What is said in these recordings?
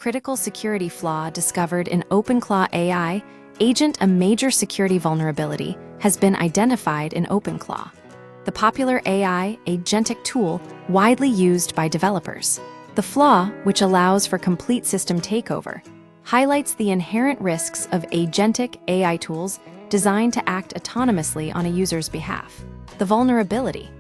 critical security flaw discovered in OpenClaw AI agent. A major security vulnerability has been identified in OpenClaw, the popular AI agentic tool widely used by developers. The flaw, which allows for complete system takeover, highlights the inherent risks of agentic AI tools designed to act autonomously on a user's behalf. The vulnerability,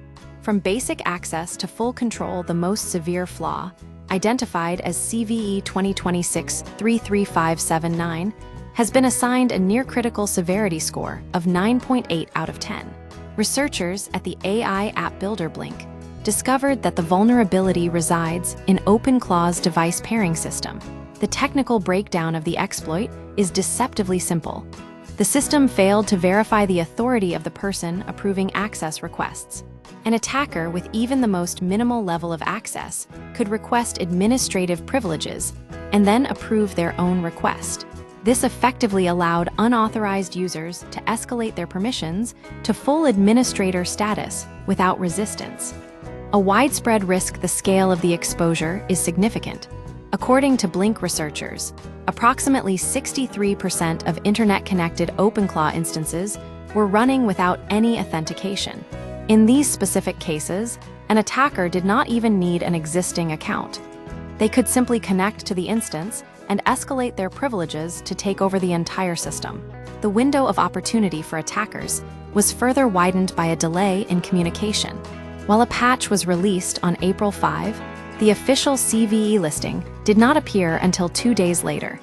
from basic access to full control, the most severe flaw, identified as CVE 2026-33579, has been assigned a near-critical severity score of 9.8 out of 10. Researchers at the AI App Builder Blink discovered that the vulnerability resides in OpenClaw's device pairing system. The technical breakdown of the exploit is deceptively simple. The system failed to verify the authority of the person approving access requests. An attacker with even the most minimal level of access could request administrative privileges and then approve their own request. This effectively allowed unauthorized users to escalate their permissions to full administrator status without resistance. A widespread risk. The scale of the exposure is significant. According to Blink researchers, approximately 63% of internet-connected OpenClaw instances were running without any authentication. In these specific cases, an attacker did not even need an existing account. They could simply connect to the instance and escalate their privileges to take over the entire system. The window of opportunity for attackers was further widened by a delay in communication. While a patch was released on April 5, the official CVE listing did not appear until 2 days later,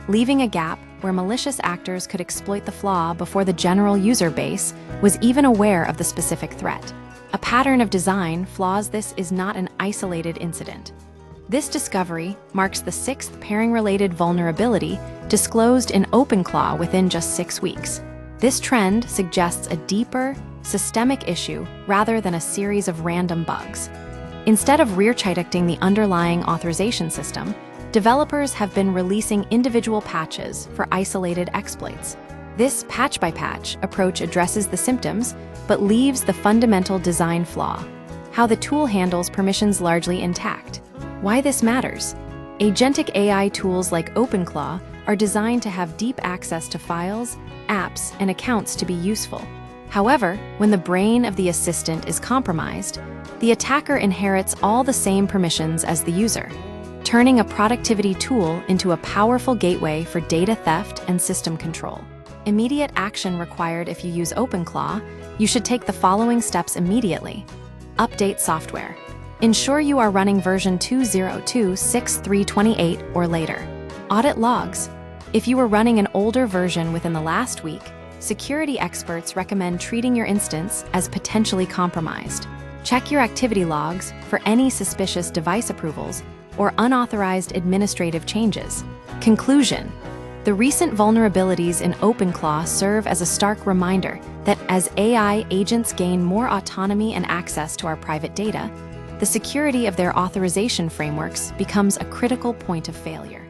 leaving a gap where malicious actors could exploit the flaw before the general user base was even aware of the specific threat. A pattern of design flaws. This is not an isolated incident. This discovery marks the 6th pairing-related vulnerability disclosed in OpenClaw within just 6 weeks. This trend suggests a deeper, systemic issue rather than a series of random bugs. Instead of rewriting the underlying authorization system, developers have been releasing individual patches for isolated exploits. This patch-by-patch approach addresses the symptoms but leaves the fundamental design flaw, how the tool handles permissions, largely intact. Why this matters? Agentic AI tools like OpenClaw are designed to have deep access to files, apps, and accounts to be useful. However, when the brain of the assistant is compromised, the attacker inherits all the same permissions as the user, turning a productivity tool into a powerful gateway for data theft and system control. Immediate action required. If you use OpenClaw, you should take the following steps immediately. Update software. Ensure you are running version 2.0.2.6.3.28 or later. Audit logs. If you were running an older version within the last week, security experts recommend treating your instance as potentially compromised. Check your activity logs for any suspicious device approvals or unauthorized administrative changes. Conclusion. The recent vulnerabilities in OpenClaw serve as a stark reminder that as AI agents gain more autonomy and access to our private data, the security of their authorization frameworks becomes a critical point of failure.